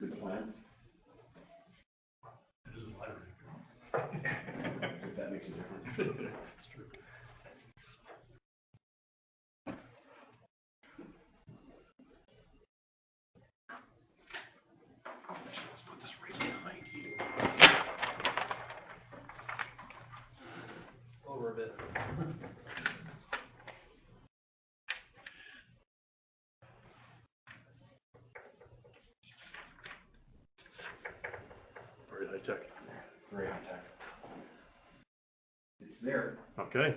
Good plan. If that makes a difference. It's true. Let's put this right behind you. Over a bit. Very high tech. Very high tech. It's there. Okay.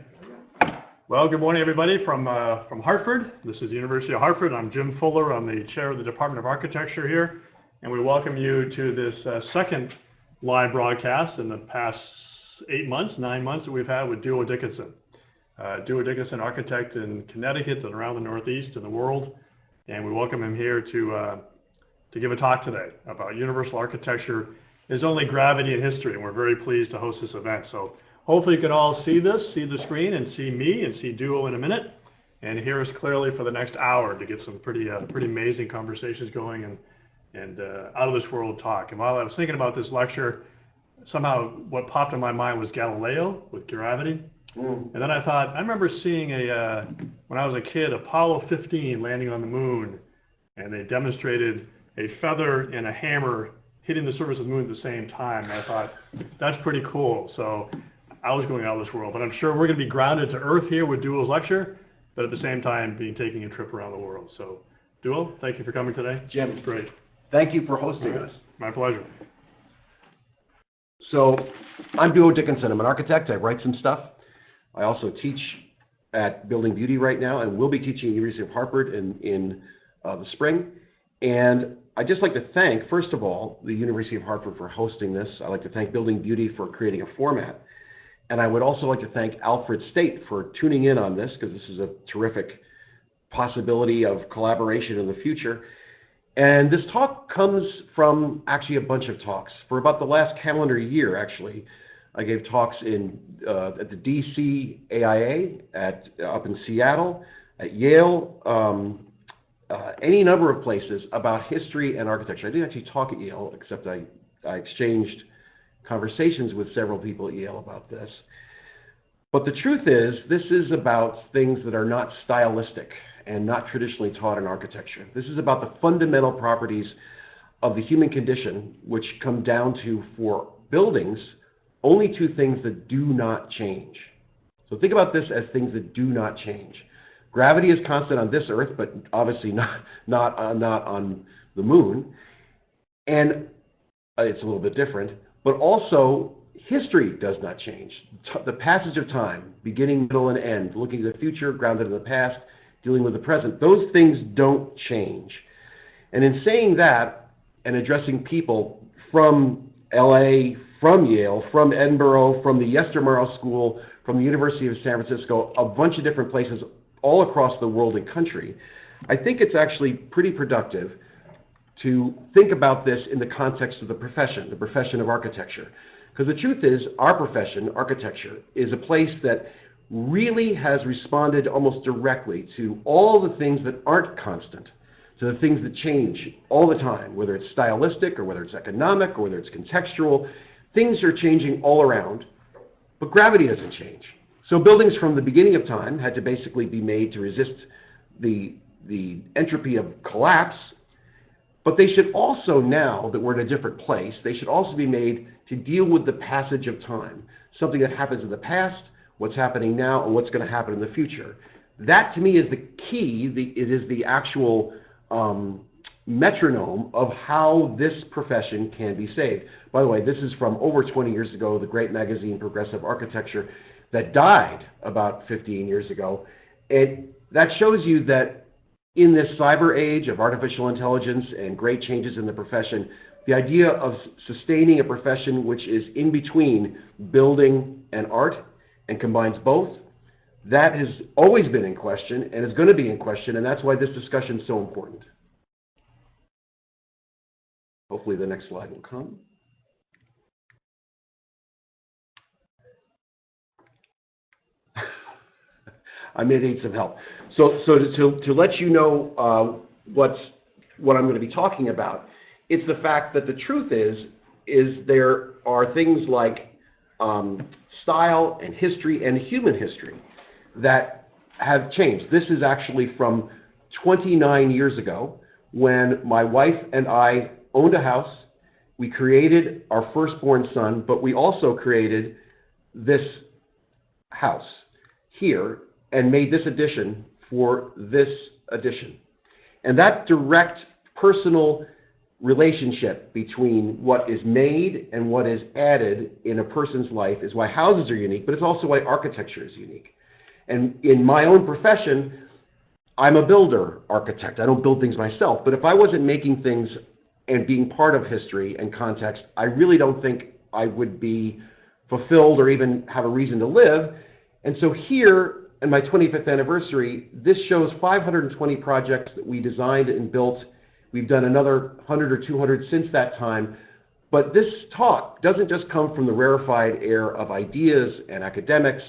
Well, good morning, everybody, from Hartford. This is the University of Hartford. I'm Jim Fuller. I'm the chair of the Department of Architecture here, and we welcome you to this second live broadcast in the past 9 months that we've had with Duo Dickinson. Duo Dickinson, architect in Connecticut and around the Northeast and the world, and we welcome him here to give a talk today about universal architecture is only gravity in history, and we're very pleased to host this event. So hopefully you can all see this, see the screen, and see me and see Duo in a minute, and hear us clearly for the next hour to get some pretty amazing conversations going and out of this world talk. And while I was thinking about this lecture, somehow what popped in my mind was Galileo with gravity. And then I thought, I remember seeing when I was a kid, Apollo 15 landing on the moon, and they demonstrated a feather and a hammer hitting the surface of the moon at the same time. And I thought, that's pretty cool. So I was going out of this world, but I'm sure we're going to be grounded to earth here with Duo's lecture, but at the same time taking a trip around the world. So Duo, thank you for coming today. Jim, It's great. thank you for hosting us. My pleasure. So I'm Duo Dickinson. I'm an architect. I write some stuff. I also teach at Building Beauty right now, and will be teaching at the University of Hartford in the spring. And I'd just like to thank, first of all, the University of Hartford for hosting this. I'd like to thank Building Beauty for creating a format. And I would also like to thank Alfred State for tuning in on this, because this is a terrific possibility of collaboration in the future. And this talk comes from actually a bunch of talks. For about the last calendar year, actually, I gave talks at the DC AIA, up in Seattle, at Yale, any number of places about history and architecture. I didn't actually talk at Yale, except I exchanged conversations with several people at Yale about this. But the truth is, this is about things that are not stylistic and not traditionally taught in architecture. This is about the fundamental properties of the human condition, which come down to, for buildings, only two things that do not change. So think about this as things that do not change. Gravity is constant on this Earth, but obviously not on the moon. And it's a little bit different. But also, history does not change. The passage of time, beginning, middle, and end, looking to the future, grounded in the past, dealing with the present, those things don't change. And in saying that, and addressing people from LA, from Yale, from Edinburgh, from the Yestermorrow School, from the University of San Francisco, a bunch of different places all across the world and country, I think it's actually pretty productive to think about this in the context of the profession of architecture. Because the truth is, our profession, architecture, is a place that really has responded almost directly to all the things that aren't constant, to the things that change all the time, whether it's stylistic or whether it's economic or whether it's contextual. Things are changing all around, but gravity doesn't change. So buildings from the beginning of time had to basically be made to resist the entropy of collapse, but they should also, now that we're in a different place, they should also be made to deal with the passage of time, something that happens in the past, what's happening now, and what's going to happen in the future. That, to me, is the key. It is the actual metronome of how this profession can be saved. By the way, this is from over 20 years ago, the great magazine Progressive Architecture, that died about 15 years ago. And that shows you that in this cyber age of artificial intelligence and great changes in the profession, the idea of sustaining a profession which is in between building and art and combines both, that has always been in question and is going to be in question, and that's why this discussion is so important. Hopefully the next slide will come. I may need some help. So to let you know what I'm going to be talking about, it's the fact that the truth is there are things like style and history and human history that have changed. This is actually from 29 years ago when my wife and I owned a house. We created our firstborn son, but we also created this house here and made this addition for this addition. And that direct personal relationship between what is made and what is added in a person's life is why houses are unique, but it's also why architecture is unique. And in my own profession, I'm a builder architect. I don't build things myself, but if I wasn't making things and being part of history and context, I really don't think I would be fulfilled or even have a reason to live. And so here, in my 25th anniversary, this shows 520 projects that we designed and built. We've done another 100 or 200 since that time. But this talk doesn't just come from the rarefied air of ideas and academics,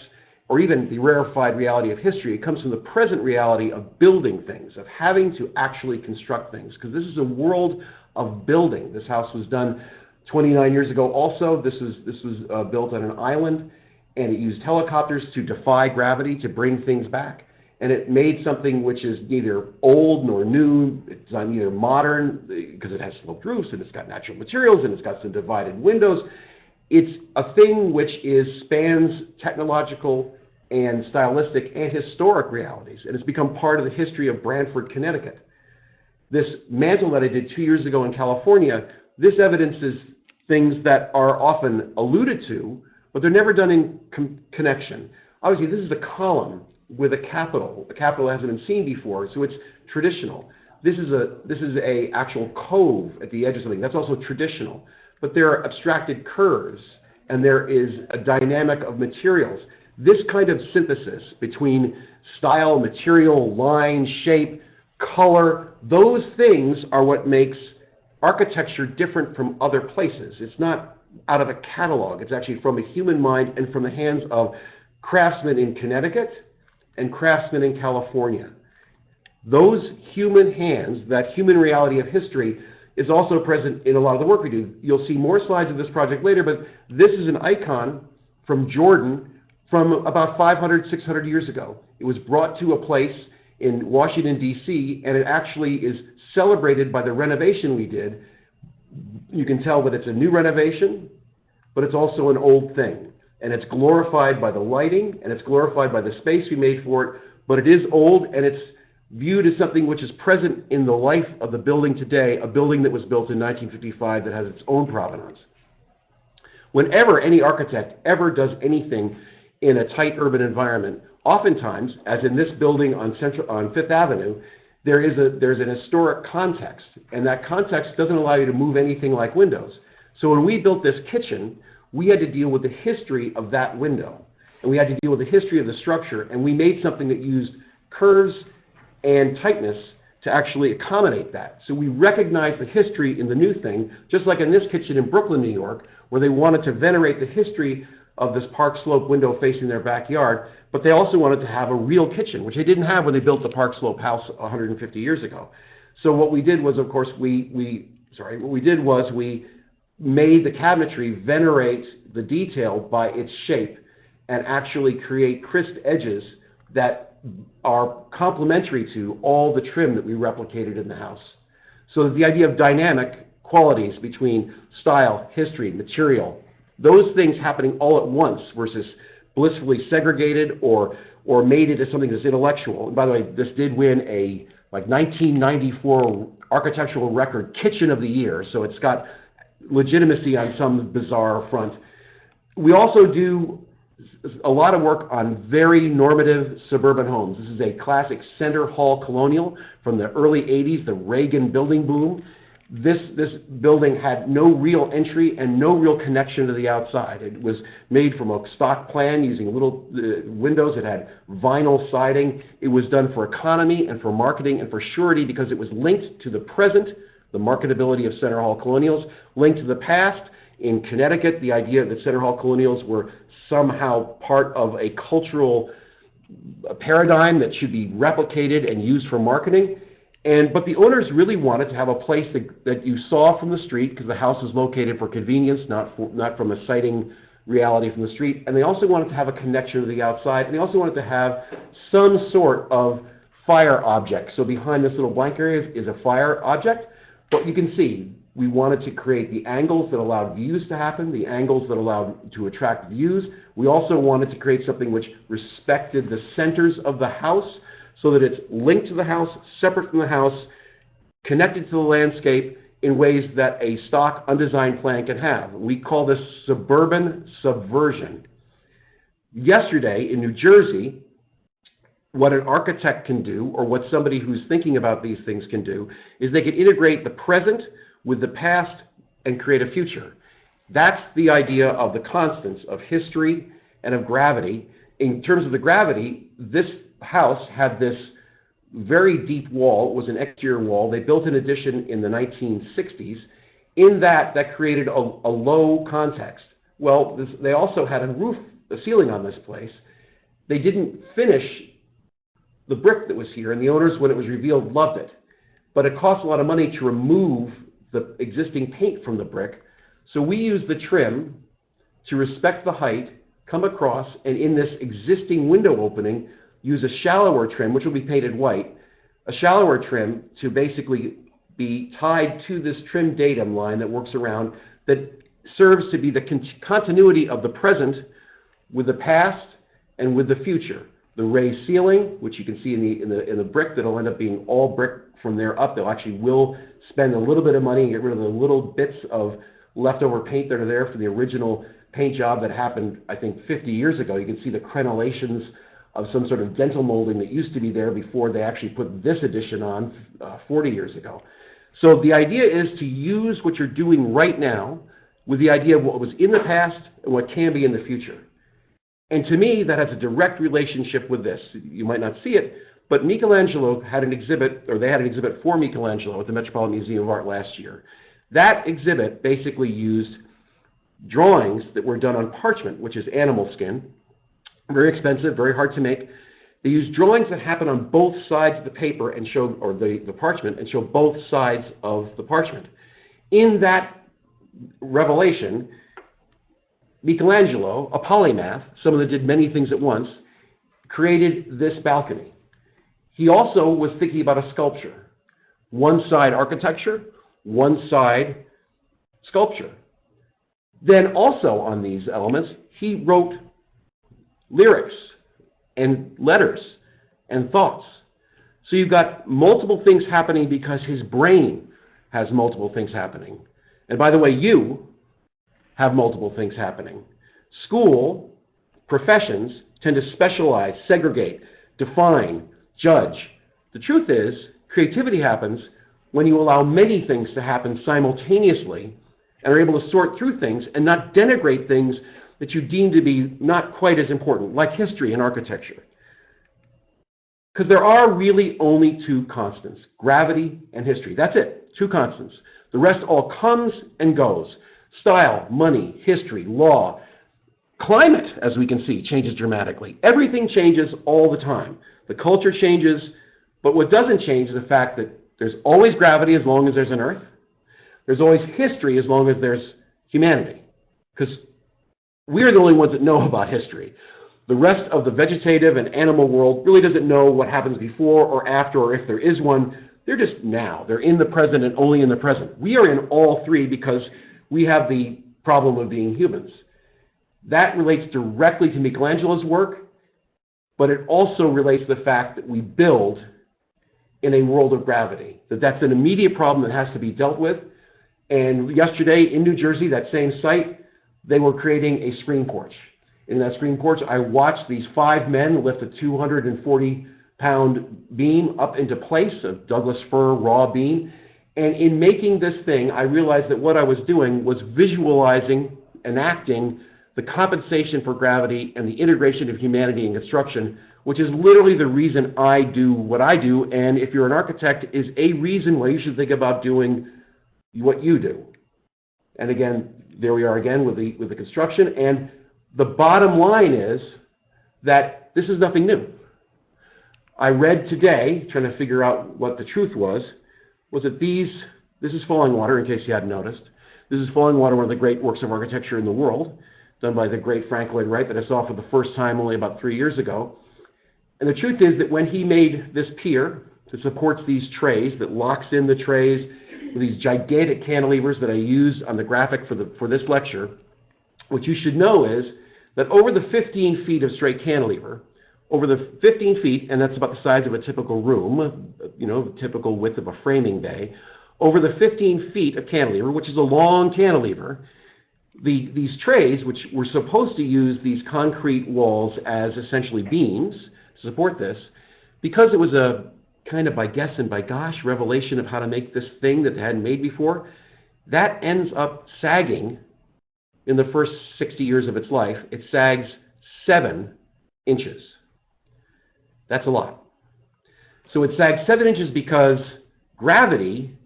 or even the rarefied reality of history. It comes from the present reality of building things, of having to actually construct things, because this is a world of building. This house was done 29 years ago also. This was built on an island, and it used helicopters to defy gravity to bring things back. And it made something which is neither old nor new. It's neither modern, because it has sloped roofs, and it's got natural materials, and it's got some divided windows. It's a thing which spans technological and stylistic and historic realities, and it's become part of the history of Branford, Connecticut. This mantle that I did 2 years ago in California, this evidences things that are often alluded to, but they're never done in connection. Obviously, this is a column with a capital. The capital hasn't been seen before, so it's traditional. This is a actual cove at the edge of something. That's also traditional. But there are abstracted curves, and there is a dynamic of materials. This kind of synthesis between style, material, line, shape, color, those things are what makes architecture different from other places. It's not out of a catalog. It's actually from a human mind and from the hands of craftsmen in Connecticut and craftsmen in California. Those human hands, that human reality of history, is also present in a lot of the work we do. You'll see more slides of this project later, but this is an icon from Jordan from about 500, 600 years ago. It was brought to a place in Washington, D.C., and it actually is celebrated by the renovation we did. You can tell that it's a new renovation, but it's also an old thing. And it's glorified by the lighting, and it's glorified by the space we made for it, but it is old, and it's viewed as something which is present in the life of the building today, a building that was built in 1955 that has its own provenance. Whenever any architect ever does anything in a tight urban environment, oftentimes, as in this building on Fifth Avenue, there's an historic context, and that context doesn't allow you to move anything like windows. So when we built this kitchen, we had to deal with the history of that window, and we had to deal with the history of the structure, and we made something that used curves and tightness to actually accommodate that. So we recognized the history in the new thing, just like in this kitchen in Brooklyn, New York, where they wanted to venerate the history of this Park Slope window facing their backyard, but they also wanted to have a real kitchen, which they didn't have when they built the Park Slope house 150 years ago. So what we did was, of course, we made the cabinetry venerate the detail by its shape and actually create crisp edges that are complementary to all the trim that we replicated in the house. So the idea of dynamic qualities between style, history, material, those things happening all at once versus blissfully segregated or made it as something that's intellectual. And by the way, this did win a 1994 architectural record Kitchen of the Year, so it's got legitimacy on some bizarre front. We also do a lot of work on very normative suburban homes. This is a classic center hall colonial from the early 80s, the Reagan building boom. This building had no real entry and no real connection to the outside. It was made from a stock plan using little windows. It had vinyl siding. It was done for economy and for marketing and for surety because it was linked to the present the marketability of Center Hall Colonials, linked to the past. In Connecticut, the idea that Center Hall Colonials were somehow part of a cultural paradigm that should be replicated and used for marketing. But the owners really wanted to have a place that you saw from the street, because the house is located for convenience, not from a sighting reality from the street. And they also wanted to have a connection to the outside, and they also wanted to have some sort of fire object. So behind this little blank area is a fire object. But you can see, we wanted to create the angles that allowed views to happen, the angles that allowed to attract views. We also wanted to create something which respected the centers of the house, so that it's linked to the house, separate from the house, connected to the landscape in ways that a stock undesigned plan can have. We call this suburban subversion. Yesterday in New Jersey, what an architect can do, or what somebody who's thinking about these things can do, is they can integrate the present with the past and create a future. That's the idea of the constants of history and of gravity. In terms of the gravity, this house had this very deep wall. It was an exterior wall. They built an addition in the 1960s. In that created a low context. Well, they also had a ceiling on this place. They didn't finish the brick that was here, and the owners, when it was revealed, loved it. But it cost a lot of money to remove the existing paint from the brick. So we used the trim to respect the height, come across, and in this existing window opening, use a shallower trim, which will be painted white, a shallower trim to basically be tied to this trim datum line that works around, that serves to be the continuity of the present with the past and with the future. The raised ceiling, which you can see in the brick, that'll end up being all brick from there up. They'll actually will spend a little bit of money and get rid of the little bits of leftover paint that are there from the original paint job that happened, I think, 50 years ago. You can see the crenellations of some sort of dental molding that used to be there before they actually put this addition on 40 years ago. So the idea is to use what you're doing right now with the idea of what was in the past and what can be in the future. And to me, that has a direct relationship with this. You might not see it, but Michelangelo had an exhibit, or they had an exhibit for Michelangelo at the Metropolitan Museum of Art last year. That exhibit basically used drawings that were done on parchment, which is animal skin. Very expensive, very hard to make. They used drawings that happen on both sides of the paper and show, or the parchment, and show both sides of the parchment. In that revelation, Michelangelo, a polymath, someone that did many things at once, created this balcony. He also was thinking about a sculpture. One side architecture, one side sculpture. Then also on these elements, he wrote lyrics and letters and thoughts. So you've got multiple things happening because his brain has multiple things happening. And by the way, you have multiple things happening. School, professions tend to specialize, segregate, define, judge. The truth is, creativity happens when you allow many things to happen simultaneously and are able to sort through things and not denigrate things that you deem to be not quite as important, like history and architecture. Because there are really only two constants, gravity and history. That's it, two constants. The rest all comes and goes. Style, money, history, law. Climate, as we can see, changes dramatically. Everything changes all the time. The culture changes, but what doesn't change is the fact that there's always gravity as long as there's an earth. There's always history as long as there's humanity. Because we're the only ones that know about history. The rest of the vegetative and animal world really doesn't know what happens before or after, or if there is one. They're just now. They're in the present and only in the present. We are in all three because we have the problem of being humans. That relates directly to Michelangelo's work, but it also relates to the fact that we build in a world of gravity, that's an immediate problem that has to be dealt with. And yesterday in New Jersey, that same site, they were creating a screen porch. In that screen porch, I watched these 5 men lift a 240-pound beam up into place, a Douglas fir raw beam. And in making this thing, I realized that what I was doing was visualizing, enacting the compensation for gravity and the integration of humanity in construction, which is literally the reason I do what I do, and if you're an architect, is a reason why you should think about doing what you do. And again, there we are again with the construction. And the bottom line is that this is nothing new. I read today, trying to figure out what the truth was that this is Falling Water, in case you hadn't noticed. This is Falling Water, one of the great works of architecture in the world, done by the great Frank Lloyd Wright that I saw for the first time only about 3 years ago. And the truth is that when he made this pier that supports these trays, that locks in the trays with these gigantic cantilevers that I use on the graphic for this lecture, what you should know is that over the 15 feet of straight cantilever, over the 15 feet, and that's about the size of a typical room, the typical width of a framing bay, over the 15 feet of cantilever, which is a long cantilever, these trays, which were supposed to use these concrete walls as essentially beams to support this, because it was a kind of by guess and by gosh revelation of how to make this thing that they hadn't made before, that ends up sagging in the first 60 years of its life. It sags 7 inches. That's a lot. So it sags 7 inches because gravity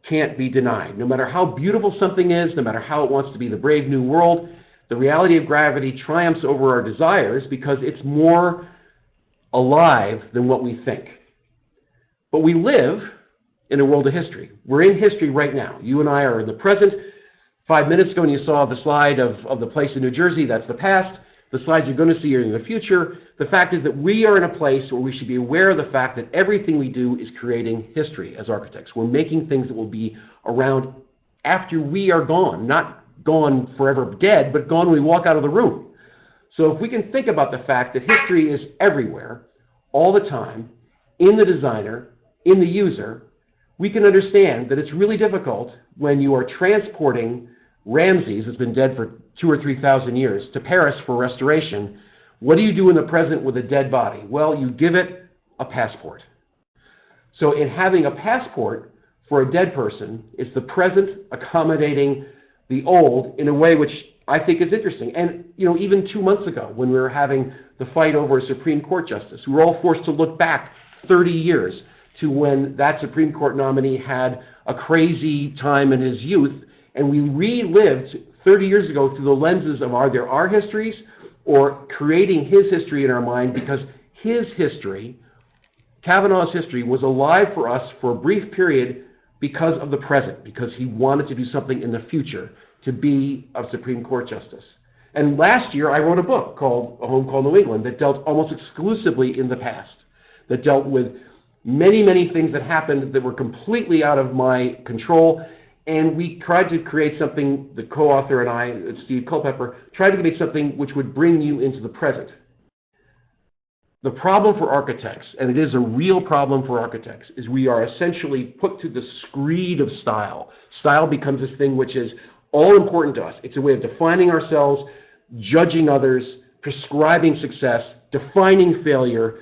can't be denied. No matter how beautiful something is, no matter how it wants to be the brave new world, the reality of gravity triumphs over our desires because it's more alive than what we think. But we live in a world of history. We're in history right now. You and I are in the present. 5 minutes ago when you saw the slide of the place in New Jersey, that's the past. The slides you're going to see are in the future. The fact is that we are in a place where we should be aware of the fact that everything we do is creating history as architects. We're making things that will be around after we are gone, not gone forever dead, but gone when we walk out of the room. So if we can think about the fact that history is everywhere, all the time, in the designer, in the user, we can understand that it's really difficult when you are transporting Ramses, that's been dead for 2,000 or 3,000 years, to Paris for restoration. What do you do in the present with a dead body? Well, you give it a passport. So in having a passport for a dead person, it's the present accommodating the old in a way which I think is interesting. And even 2 months ago, when we were having the fight over a Supreme Court justice, we were all forced to look back 30 years to when that Supreme Court nominee had a crazy time in his youth, and we relived 30 years ago through the lenses of either our histories or creating his history in our mind, because his history, Kavanaugh's history, was alive for us for a brief period because of the present, because he wanted to do something in the future to be a Supreme Court justice. And last year I wrote a book called A Home Called New England that dealt almost exclusively in the past, that dealt with many, many things that happened that were completely out of my control. And we tried to create something, the co-author and I, Steve Culpepper, tried to make something which would bring you into the present. The problem for architects, and it is a real problem for architects, is we are essentially put to the screed of style. Style becomes this thing which is all important to us. It's a way of defining ourselves, judging others, prescribing success, defining failure,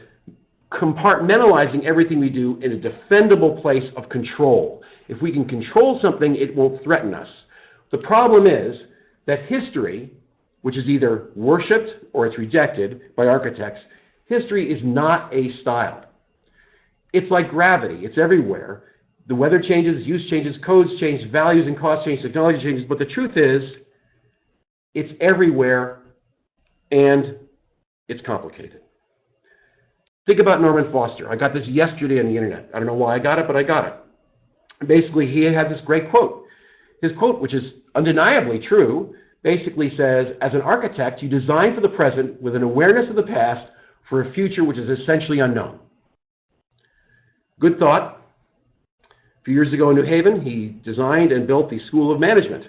compartmentalizing everything we do in a defendable place of control. If we can control something, it won't threaten us. The problem is that history, which is either worshipped or it's rejected by architects, history is not a style. It's like gravity. It's everywhere. The weather changes, use changes, codes change, values and costs change, technology changes, but the truth is it's everywhere and it's complicated. Think about Norman Foster. I got this yesterday on the internet. I don't know why I got it, but I got it. Basically, he had this great quote. His quote, which is undeniably true, basically says, as an architect, you design for the present with an awareness of the past for a future which is essentially unknown. Good thought. A few years ago in New Haven, he designed and built the School of Management.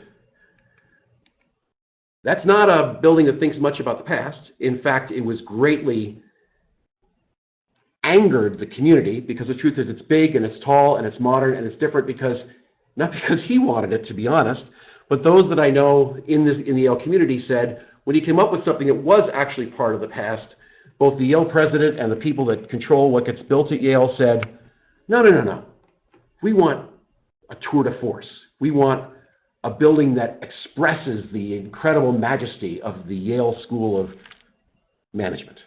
That's not a building that thinks much about the past. In fact, it was greatly angered the community because the truth is it's big and it's tall and it's modern and it's different because, not because he wanted it, to be honest, but those that I know in the Yale community said when he came up with something that was actually part of the past, both the Yale president and the people that control what gets built at Yale said, no. We want a tour de force. We want a building that expresses the incredible majesty of the Yale School of Management.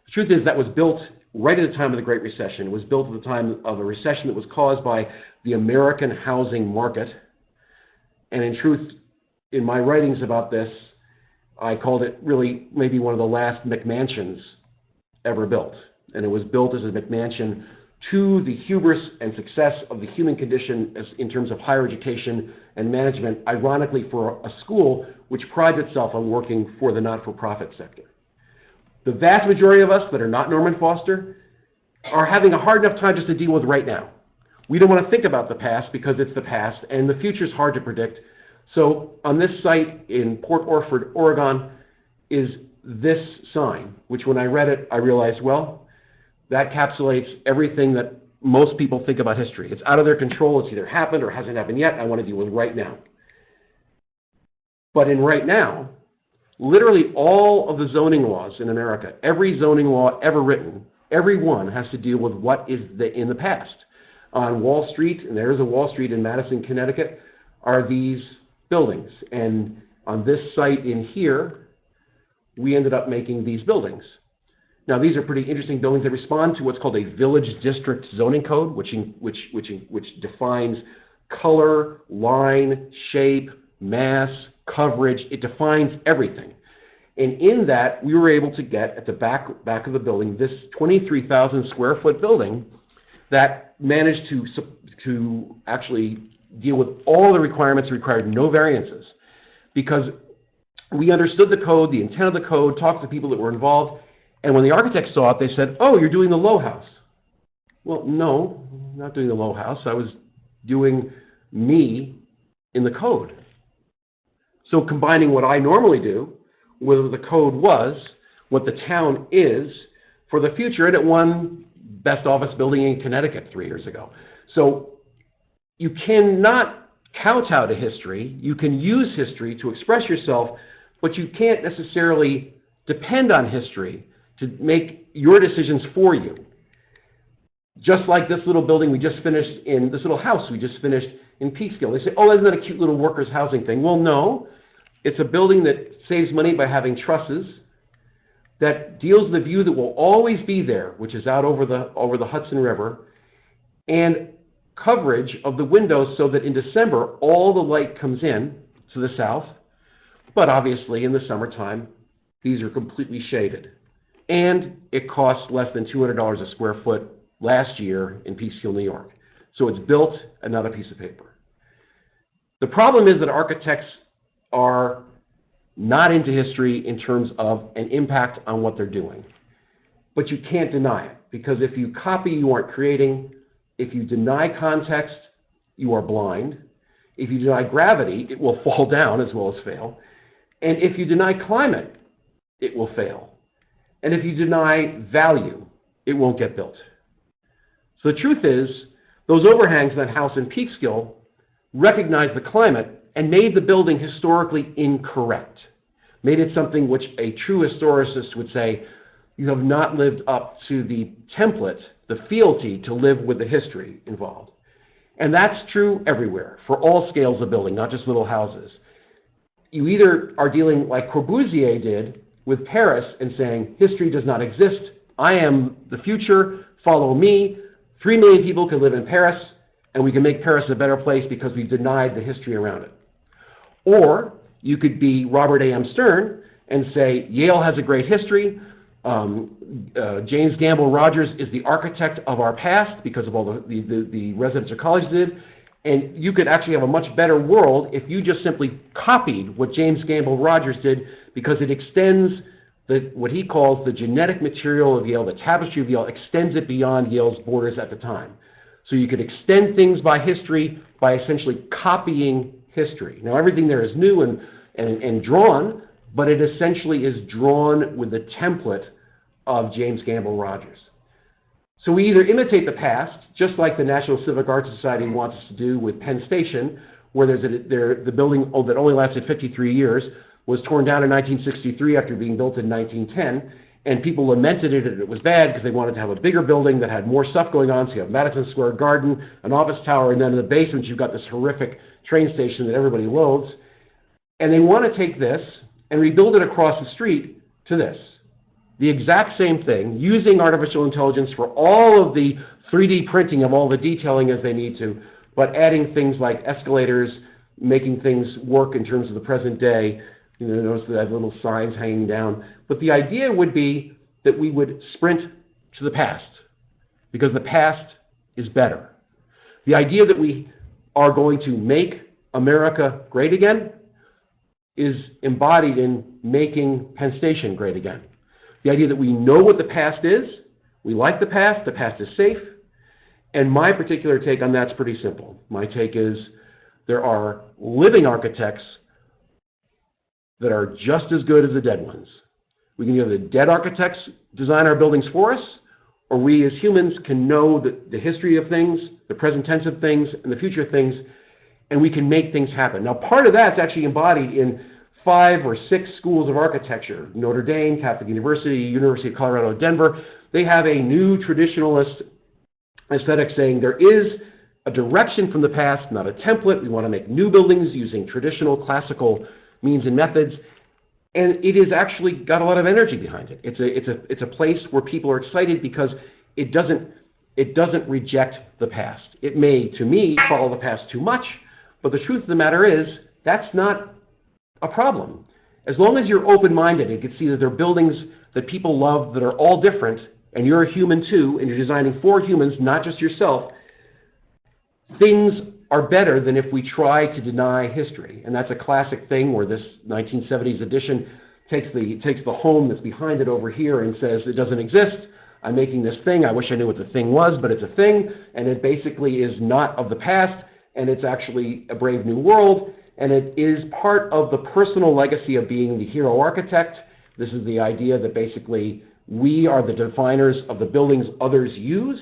The truth is that was built right at the time of the Great Recession. It was built at the time of a recession that was caused by the American housing market, And in truth, in my writings about this, I called it really maybe one of the last McMansions ever built. And it was built as a McMansion to the hubris and success of the human condition as in terms of higher education and management, ironically for a school which prides itself on working for the not-for-profit sector. The vast majority of us that are not Norman Foster are having a hard enough time just to deal with right now. We don't want to think about the past because it's the past, and the future is hard to predict. So on this site in Port Orford, Oregon, is this sign, which when I read it, I realized, well, that encapsulates everything that most people think about history. It's out of their control. It's either happened or hasn't happened yet. I want to deal with right now. But in right now, literally all of the zoning laws in America, every zoning law ever written, every one has to deal with what is in the past. On Wall Street, and there's a Wall Street in Madison, Connecticut, are these buildings. And on this site in here, we ended up making these buildings. Now, these are pretty interesting buildings that respond to what's called a village district zoning code, which defines color, line, shape, mass, coverage. It defines everything. And in that, we were able to get at the back of the building this 23,000 square foot building that managed to actually deal with all the requirements, required no variances, because we understood the code, the intent of the code, talked to people that were involved, and when the architects saw it, they said, oh, you're doing the low house. Well, no, I'm not doing the low house. I was doing me in the code. So combining what I normally do with what the code was, what the town is for the future, and it won Best Office Building in Connecticut 3 years ago. So you cannot kowtow to history. You can use history to express yourself, but you can't necessarily depend on history to make your decisions for you. Just like this little building we just finished in, this little house we just finished in Peekskill. They say, oh, isn't that a cute little workers' housing thing? Well, no. It's a building that saves money by having trusses, that deals with the view that will always be there, which is out over the Hudson River, and coverage of the windows so that in December all the light comes in to the south, but obviously in the summertime these are completely shaded. And it costs less than $200 a square foot last year in Peekskill, New York. So it's built and not a piece of paper. The problem is that architects are not into history in terms of an impact on what they're doing. But you can't deny it, because if you copy, you aren't creating. If you deny context, you are blind. If you deny gravity, it will fall down as well as fail. And if you deny climate, it will fail. And if you deny value, it won't get built. So the truth is, those overhangs in that house in Peekskill recognized the climate and made the building historically incorrect. Made it something which a true historicist would say, you have not lived up to the template, the fealty to live with the history involved. And that's true everywhere, for all scales of building, not just little houses. You either are dealing like Corbusier did with Paris and saying, history does not exist, I am the future, follow me, 3 million people can live in Paris, and we can make Paris a better place because we've denied the history around it. Or you could be Robert A.M. Stern and say, Yale has a great history, James Gamble Rogers is the architect of our past because of all the residents or colleges did, and you could actually have a much better world if you just simply copied what James Gamble Rogers did, because it extends what he calls the genetic material of Yale, the tapestry of Yale, extends it beyond Yale's borders at the time. So you could extend things by history by essentially copying history. Now everything there is new and drawn, but it essentially is drawn with the template of James Gamble Rogers. So we either imitate the past, just like the National Civic Arts Society wants us to do with Penn Station, where the building that only lasted 53 years was torn down in 1963 after being built in 1910, and people lamented it and it was bad because they wanted to have a bigger building that had more stuff going on. So you have Madison Square Garden, an office tower, and then in the basement you've got this horrific train station that everybody loathes. And they want to take this and rebuild it across the street to this. The exact same thing, using artificial intelligence for all of the 3D printing of all the detailing as they need to, but adding things like escalators, making things work in terms of the present day. Notice that I have little signs hanging down. But the idea would be that we would sprint to the past, because the past is better. The idea that we are going to make America great again is embodied in making Penn Station great again. The idea that we know what the past is, we like the past is safe, and my particular take on that's pretty simple. My take is there are living architects that are just as good as the dead ones. We can either the dead architects design our buildings for us, or we as humans can know the history of things, the present tense of things, and the future of things, and we can make things happen. Now, part of that's actually embodied in 5 or 6 schools of architecture. Notre Dame, Catholic University, University of Colorado, Denver. They have a new traditionalist aesthetic saying there is a direction from the past, not a template. We want to make new buildings using traditional classical means and methods. And it has actually got a lot of energy behind it. It's a place where people are excited because it doesn't reject the past. It may, to me, follow the past too much, but the truth of the matter is that's not a problem. As long as you're open-minded and can see that there are buildings that people love that are all different, and you're a human too, and you're designing for humans, not just yourself, things are better than if we try to deny history. And that's a classic thing where this 1970s edition takes the home that's behind it over here and says it doesn't exist. I'm making this thing. I wish I knew what the thing was, but it's a thing, and it basically is not of the past, and it's actually a brave new world, and it is part of the personal legacy of being the hero architect. This is the idea that basically we are the definers of the buildings others use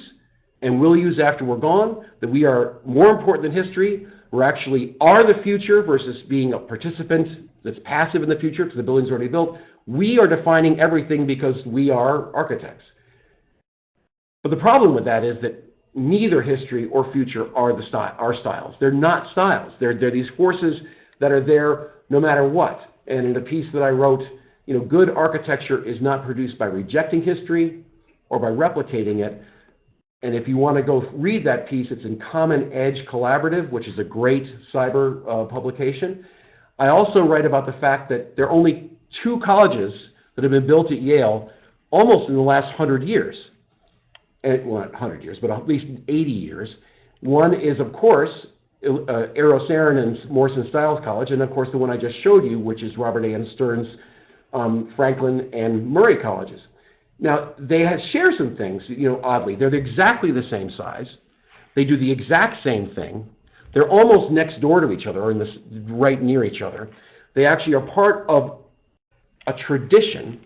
and will use after we're gone, that we are more important than history. We actually are the future versus being a participant that's passive in the future because the building's already built. We are defining everything because we are architects. But the problem with that is that neither history or future are our styles. They're not styles. They're these forces that are there no matter what. And in a piece that I wrote, good architecture is not produced by rejecting history or by replicating it. And if you want to go read that piece, it's in Common Edge Collaborative, which is a great cyber publication. I also write about the fact that there are only 2 colleges that have been built at Yale almost in the last 100 years. Well, not 100 years, but at least 80 years. One is, of course, Eero Saarinen's Morrison Stiles College, and of course the one I just showed you, which is Robert A. Stern's Franklin and Murray colleges. Now, they share some things, oddly. They're exactly the same size. They do the exact same thing. They're almost next door to each other, or right near each other. They actually are part of a tradition.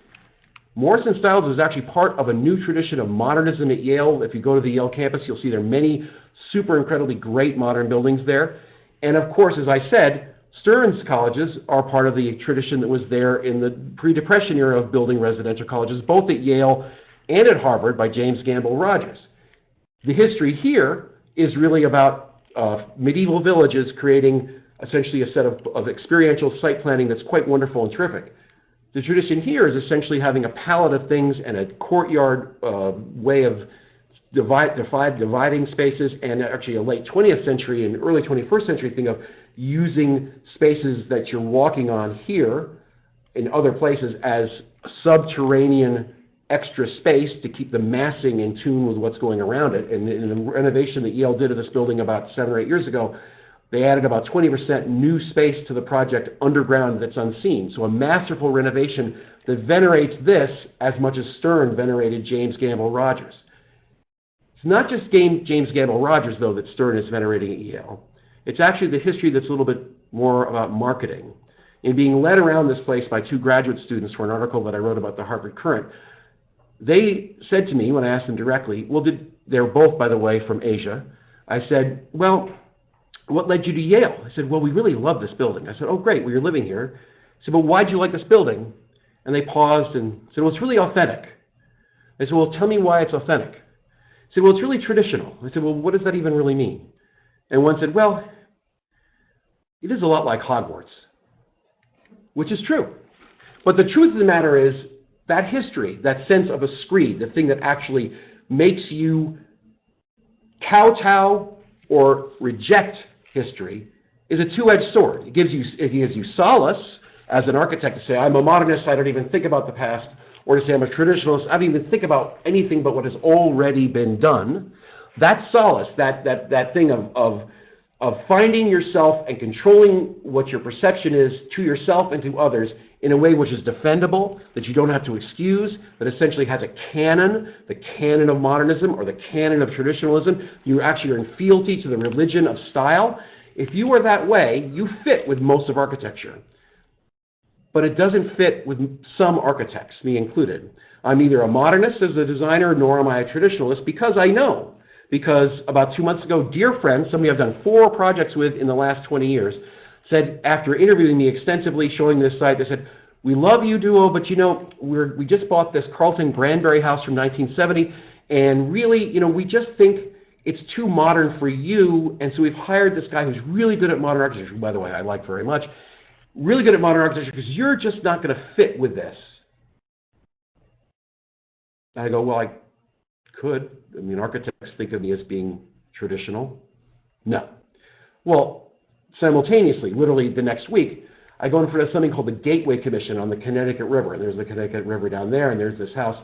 Morrison Stiles is actually part of a new tradition of modernism at Yale. If you go to the Yale campus, you'll see there are many super incredibly great modern buildings there. And of course, as I said, Stern's colleges are part of the tradition that was there in the pre-Depression era of building residential colleges, both at Yale and at Harvard by James Gamble Rogers. The history here is really about medieval villages creating essentially a set of experiential site planning that's quite wonderful and terrific. The tradition here is essentially having a palette of things and a courtyard way of dividing spaces, and actually a late 20th century and early 21st century thing of using spaces that you're walking on here in other places as subterranean extra space to keep the massing in tune with what's going around it. And in the renovation that Yale did of this building about 7 or 8 years ago, they added about 20% new space to the project underground that's unseen. So a masterful renovation that venerates this as much as Stern venerated James Gamble Rogers. It's not just James Gamble Rogers, though, that Stern is venerating at Yale. It's actually the history that's a little bit more about marketing. In being led around this place by 2 graduate students for an article that I wrote about the Hartford Current, they said to me when I asked them directly, they were both, by the way, from Asia. I said, well, what led you to Yale? I said, well, we really love this building. I said, oh, great, well, you're living here. I said, well, why'd you like this building? And they paused and said, well, it's really authentic. I said, well, tell me why it's authentic. I said, well, it's really traditional. I said, well, what does that even really mean? And one said, well, it is a lot like Hogwarts, which is true. But the truth of the matter is that history, that sense of a screed, the thing that actually makes you kowtow or reject history, is a two-edged sword. It gives you solace as an architect to say, I'm a modernist, I don't even think about the past, or to say I'm a traditionalist, I don't even think about anything but what has already been done. That solace, that thing of finding yourself and controlling what your perception is to yourself and to others in a way which is defendable, that you don't have to excuse, that essentially has a canon, the canon of modernism or the canon of traditionalism. You're in fealty to the religion of style. If you are that way, you fit with most of architecture. But it doesn't fit with some architects, me included. I'm neither a modernist as a designer, nor am I a traditionalist, because I know. Because about 2 months ago, dear friend, somebody I've done 4 projects with in the last 20 years, said, after interviewing me extensively, showing this site, they said, we love you, Duo, but you know, we just bought this Carlton Granbury house from 1970, and really, you know, we just think it's too modern for you, and so we've hired this guy who's really good at modern architecture, by the way, I like very much, really good at modern architecture, because you're just not going to fit with this. I go, well, I could. I mean, architects think of me as being traditional. No. Well, simultaneously, literally the next week, I go in front of something called the Gateway Commission on the Connecticut River. And there's the Connecticut River down there, and there's this house.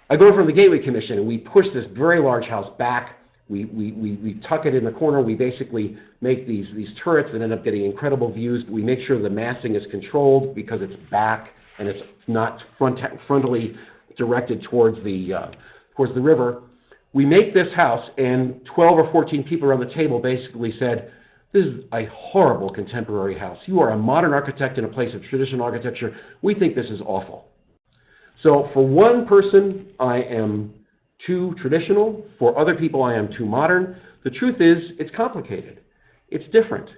I go in front of the Gateway Commission, and we push this very large house back. We tuck it in the corner. We basically make these turrets that end up getting incredible views. We make sure the massing is controlled because it's back and it's not frontally directed towards the river. We make this house, and 12 or 14 people around the table basically said, this is a horrible contemporary house. You are a modern architect in a place of traditional architecture. We think this is awful. So for one person, I am too traditional. For other people, I am too modern. The truth is, it's complicated. It's different.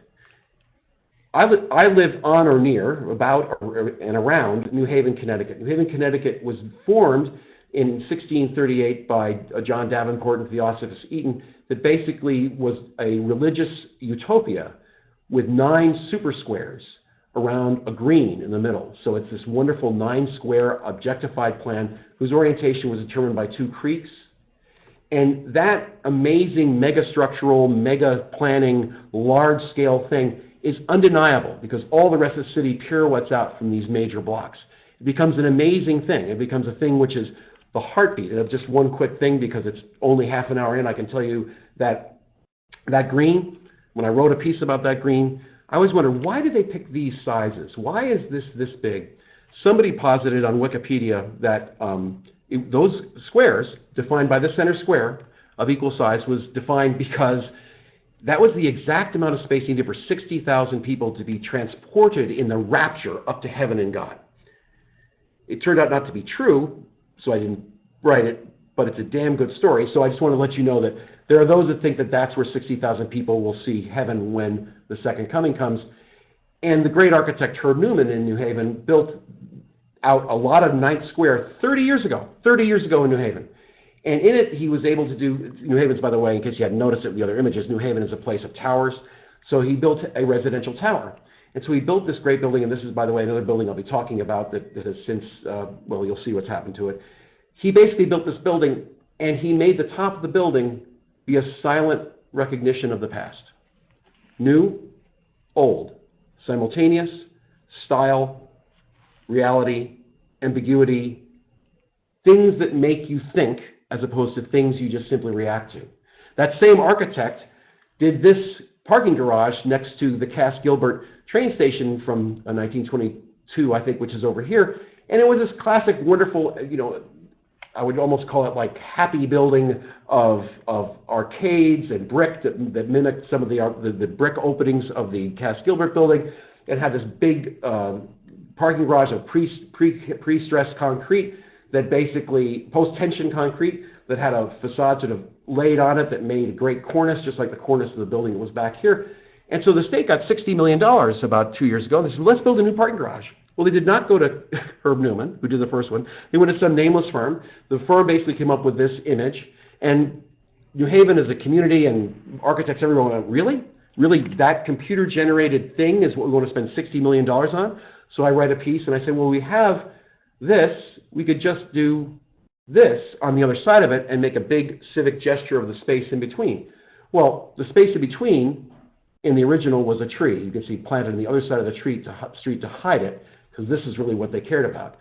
I live on or near, about and around New Haven, Connecticut. New Haven, Connecticut was formed in 1638 by John Davenport and Theophilus Eaton, that basically was a religious utopia with 9 super squares around a green in the middle. So it's this wonderful 9-square objectified plan whose orientation was determined by 2 creeks. And that amazing megastructural, mega planning, large-scale thing is undeniable because all the rest of the city pirouettes out from these major blocks. It becomes an amazing thing. It becomes a thing which is the heartbeat. And just one quick thing, because it's only half an hour in, I can tell you that that green, when I wrote a piece about that green, I always wondered, why did they pick these sizes? Why is this big? Somebody posited on Wikipedia that those squares, defined by the center square of equal size, was defined because that was the exact amount of space needed for 60,000 people to be transported in the rapture up to heaven and God. It turned out not to be true, so I didn't write it, but it's a damn good story. So I just want to let you know that there are those that think that that's where 60,000 people will see heaven when the second coming comes. And the great architect Herb Newman in New Haven built out a lot of Ninth Square 30 years ago in New Haven. And in it, he was able to do, New Haven's, by the way, in case you hadn't noticed it in the other images, New Haven is a place of towers. So he built a residential tower. And so he built this great building, and this is, by the way, another building I'll be talking about that has since, well, you'll see what's happened to it. He basically built this building, and he made the top of the building be a silent recognition of the past. New, old, simultaneous, style, reality, ambiguity, things that make you think as opposed to things you just simply react to. That same architect did this parking garage next to the Cass Gilbert train station from 1922, I think, which is over here. And it was this classic, wonderful, I would almost call it like happy building of arcades and brick that mimicked some of the brick openings of the Cass Gilbert building. It had this big parking garage of pre-stressed concrete that basically, post-tension concrete, that had a facade sort of laid on it that made a great cornice, just like the cornice of the building that was back here. And so the state got $60 million about 2 years ago. They said, let's build a new parking garage. Well, they did not go to Herb Newman, who did the first one. They went to some nameless firm. The firm basically came up with this image. And New Haven as a community and architects, everyone went, really? Really, that computer-generated thing is what we want to spend $60 million on? So I write a piece, and I say, well, we have this. We could just do this on the other side of it and make a big civic gesture of the space in between. Well, the space in between, in the original was a tree. You can see planted on the other side of the street to hide it, because this is really what they cared about.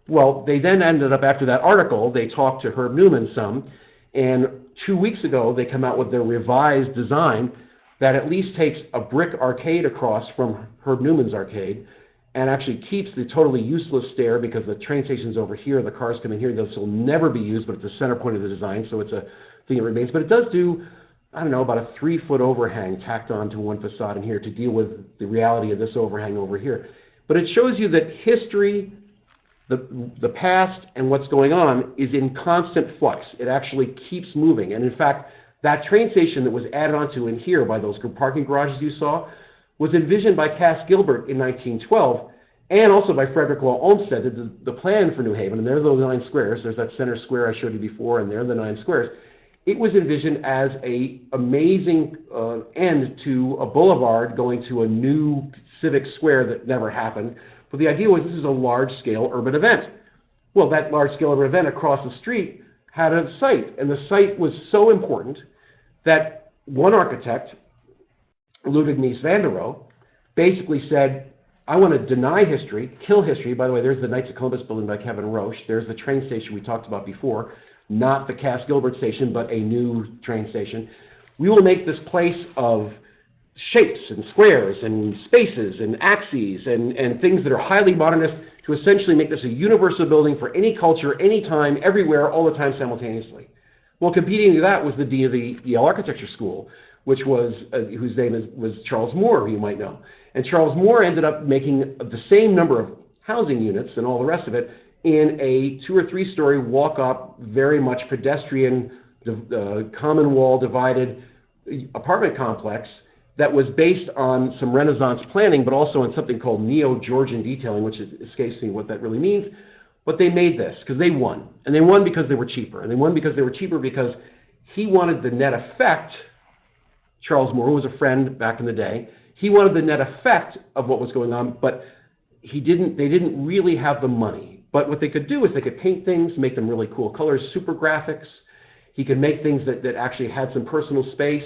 Well, they then ended up, after that article, they talked to Herb Newman some, and 2 weeks ago they come out with their revised design that at least takes a brick arcade across from Herb Newman's arcade and actually keeps the totally useless stair, because the train station's over here, the cars come in here. This will never be used, but it's the center point of the design, so it's a thing that remains. But it does do, I don't know, about a 3-foot overhang tacked onto one facade in here to deal with the reality of this overhang over here. But it shows you that history, the past, and what's going on is in constant flux. It actually keeps moving. And in fact, that train station that was added onto in here by those parking garages you saw was envisioned by Cass Gilbert in 1912, and also by Frederick Law Olmsted, the plan for New Haven. And there are those 9 squares. There's that center square I showed you before, and there are the 9 squares. It was envisioned as an amazing end to a boulevard going to a new civic square that never happened. But the idea was this is a large-scale urban event. Well, that large-scale urban event across the street had a site, and the site was so important that one architect, Ludwig Mies van der Rohe, basically said, I want to deny history, kill history. By the way, there's the Knights of Columbus building by Kevin Roche. There's the train station we talked about before, not the Cass Gilbert station, but a new train station. We will make this place of shapes and squares and spaces and axes and things that are highly modernist to essentially make this a universal building for any culture, anytime, everywhere, all the time, simultaneously. Well, competing to that was the dean of the Yale Architecture School, which was, whose name was Charles Moore, who you might know. And Charles Moore ended up making the same number of housing units and all the rest of it in a 2- or 3-story walk-up, very much pedestrian, common wall divided apartment complex that was based on some Renaissance planning, but also on something called Neo-Georgian detailing, which escapes me what that really means. But they made this because they won. And they won because they were cheaper. And they won because they were cheaper because he wanted the net effect. Charles Moore, who was a friend back in the day, he wanted the net effect of what was going on, but they didn't really have the money. But what they could do is they could paint things, make them really cool colors, super graphics. He could make things that actually had some personal space.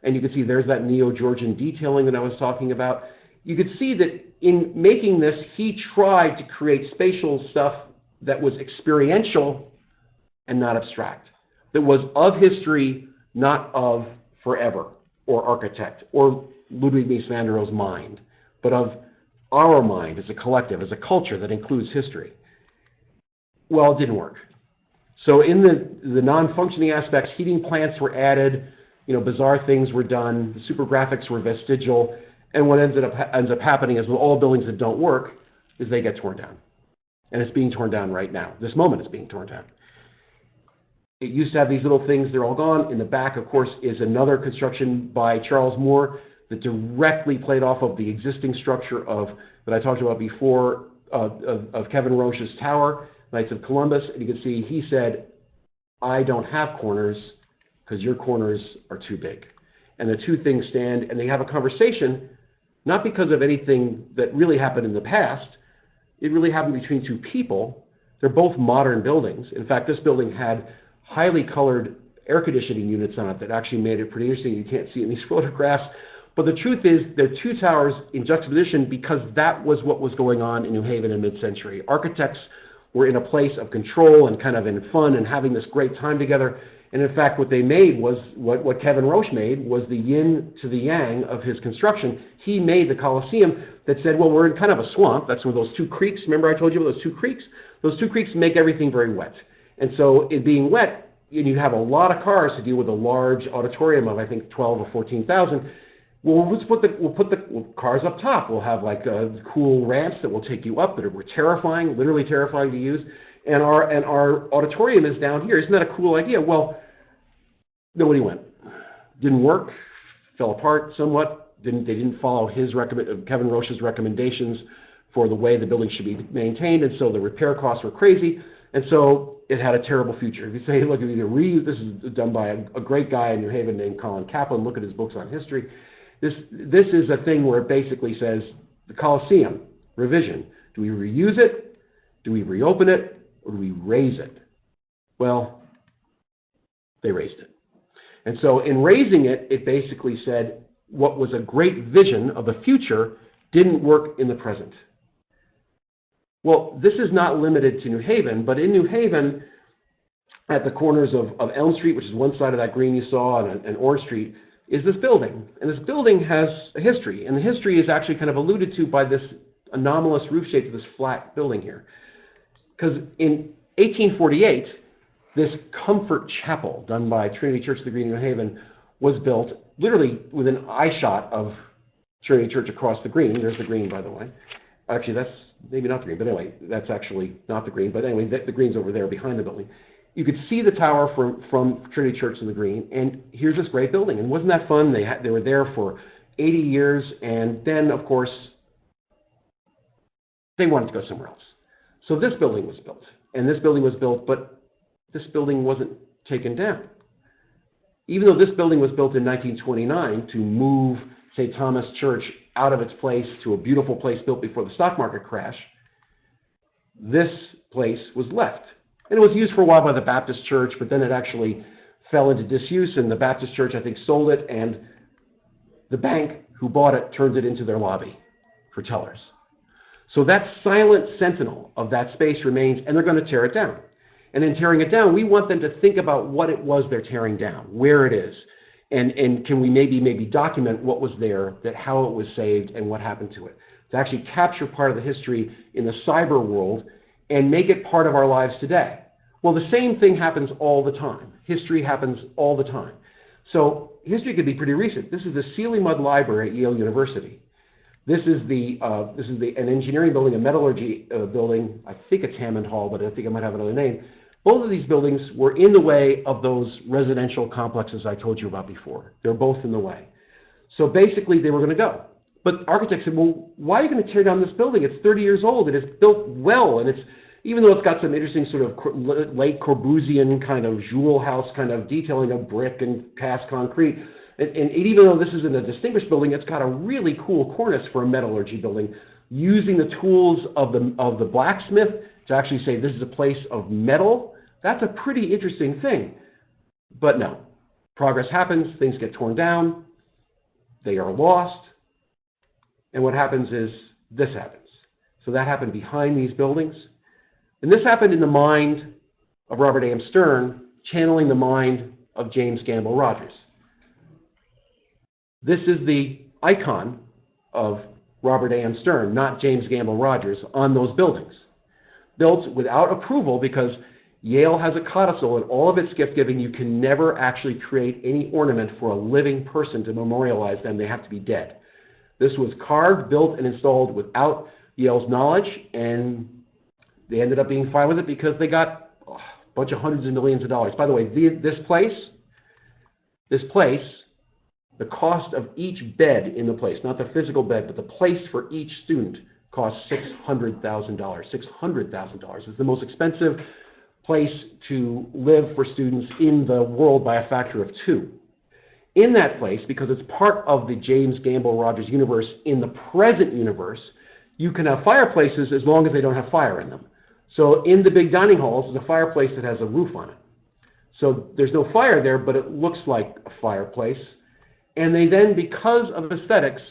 And you can see there's that Neo-Georgian detailing that I was talking about. You could see that in making this, he tried to create spatial stuff that was experiential and not abstract, that was of history, not of forever, or architect, or Ludwig Mies van der Rohe's mind, but of our mind as a collective, as a culture that includes history. Well, it didn't work. So in the non-functioning aspects, heating plants were added, bizarre things were done, the super graphics were vestigial, and what ends up happening is with all buildings that don't work is they get torn down. And it's being torn down right now. This moment it's being torn down. It used to have these little things, they're all gone. In the back, of course, is another construction by Charles Moore that directly played off of the existing structure that I talked about before, of Kevin Roche's tower, Knights of Columbus. And you can see he said, I don't have corners because your corners are too big. And the two things stand, and they have a conversation, not because of anything that really happened in the past. It really happened between two people. They're both modern buildings. In fact, this building had highly colored air conditioning units on it that actually made it pretty interesting. You can't see it in these photographs. But the truth is, they're two towers in juxtaposition because that was what was going on in New Haven in mid-century. Architects were in a place of control and kind of in fun and having this great time together. And in fact, what they made was, what Kevin Roche made was the yin to the yang of his construction. He made the Colosseum that said, well, we're in kind of a swamp. That's where those two creeks, remember I told you about those two creeks? Those two creeks make everything very wet. And so it being wet, and you have a lot of cars to deal with a large auditorium of, I think, 12 or 14,000. Well, we'll put the cars up top. We'll have like cool ramps that will take you up that are terrifying, literally terrifying to use. And our auditorium is down here. Isn't that a cool idea? Well, nobody went. Didn't work. Fell apart somewhat. They didn't follow Kevin Roche's recommendations for the way the building should be maintained, and so the repair costs were crazy, and so it had a terrible future. If you say, look, this is done by a great guy in New Haven named Colin Kaplan. Look at his books on history. This is a thing where it basically says the Colosseum revision. Do we reuse it? Do we reopen it? Or do we raise it? Well, they raised it. And so in raising it, it basically said, what was a great vision of the future didn't work in the present. Well, this is not limited to New Haven, but in New Haven, at the corners of Elm Street, which is one side of that green you saw, and Orange Street, is this building. And this building has a history, and the history is actually kind of alluded to by this anomalous roof shape of this flat building here. Because in 1848, this comfort chapel done by Trinity Church of the Green in New Haven was built literally within eyeshot of Trinity Church across the green. There's the green, by the way. Actually, that's maybe not the green, but anyway, that's actually not the green. But anyway, the green's over there behind the building. You could see the tower from Trinity Church in the green, and here's this great building. And wasn't that fun? They were there for 80 years, and then, of course, they wanted to go somewhere else. So this building was built, and this building was built, but this building wasn't taken down. Even though this building was built in 1929 to move St. Thomas Church out of its place to a beautiful place built before the stock market crash, this place was left. And it was used for a while by the Baptist Church, but then it actually fell into disuse, and the Baptist Church, I think, sold it, and the bank who bought it turned it into their lobby for tellers. So that silent sentinel of that space remains, and they're going to tear it down. And in tearing it down, we want them to think about what it was they're tearing down, where it is, and can we maybe document what was there, that how it was saved, and what happened to it. To actually capture part of the history in the cyber world and make it part of our lives today. Well, the same thing happens all the time. History happens all the time. So history could be pretty recent. This is the Sealy Mudd Library at Yale University. This is an engineering building, a metallurgy building. I think it's Hammond Hall, but I think it might have another name. Both of these buildings were in the way of those residential complexes I told you about before. They're both in the way. So basically, they were going to go. But architects said, well, why are you going to tear down this building? It's 30 years old, and it's built well, and it's, even though it's got some interesting sort of late Corbusian kind of jewel house kind of detailing of brick and cast concrete, and even though this isn't a distinguished building, it's got a really cool cornice for a metallurgy building, using the tools of the blacksmith to actually say this is a place of metal. That's a pretty interesting thing. But no, progress happens, things get torn down, they are lost, and what happens is this happens. So that happened behind these buildings. And this happened in the mind of Robert A.M. Stern, channeling the mind of James Gamble Rogers. This is the icon of Robert A.M. Stern, not James Gamble Rogers, on those buildings. Built without approval because Yale has a codicil in all of its gift giving. You can never actually create any ornament for a living person to memorialize them. They have to be dead. This was carved, built, and installed without Yale's knowledge, and they ended up being fine with it because they got a bunch of hundreds of millions of dollars. By the way, this place, the cost of each bed in the place, not the physical bed, but the place for each student, costs $600,000. $600,000. It's the most expensive place to live for students in the world by a factor of 2. In that place, because it's part of the James Gamble Rogers universe, in the present universe, you can have fireplaces as long as they don't have fire in them. So in the big dining halls is a fireplace that has a roof on it. So there's no fire there, but it looks like a fireplace. And they then, because of aesthetics,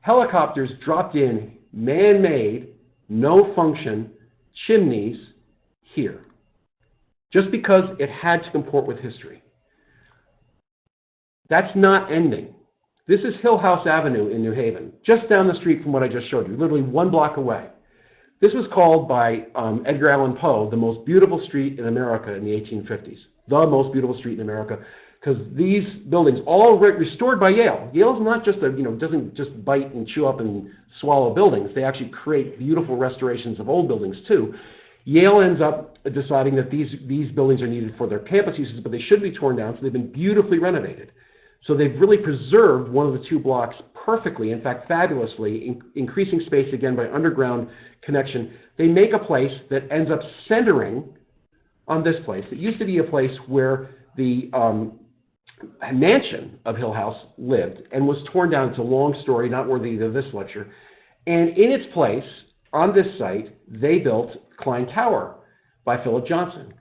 helicopters dropped in man-made, no function chimneys here, just because it had to comport with history. That's not ending. This is Hill House Avenue in New Haven, just down the street from what I just showed you, literally 1 block away. This was called by Edgar Allan Poe the most beautiful street in America in the 1850s. The most beautiful street in America, because these buildings, all restored by Yale. Yale's not just doesn't just bite and chew up and swallow buildings. They actually create beautiful restorations of old buildings too. Yale ends up deciding that these buildings are needed for their campus uses, but they should be torn down, so they've been beautifully renovated. So they've really preserved one of the 2 blocks perfectly, in fact fabulously, increasing space again by underground connection. They make a place that ends up centering on this place. It used to be a place where the mansion of Hill House lived and was torn down. It's a long story, not worthy of this lecture. And in its place, on this site, they built Klein Tower by Philip Johnson.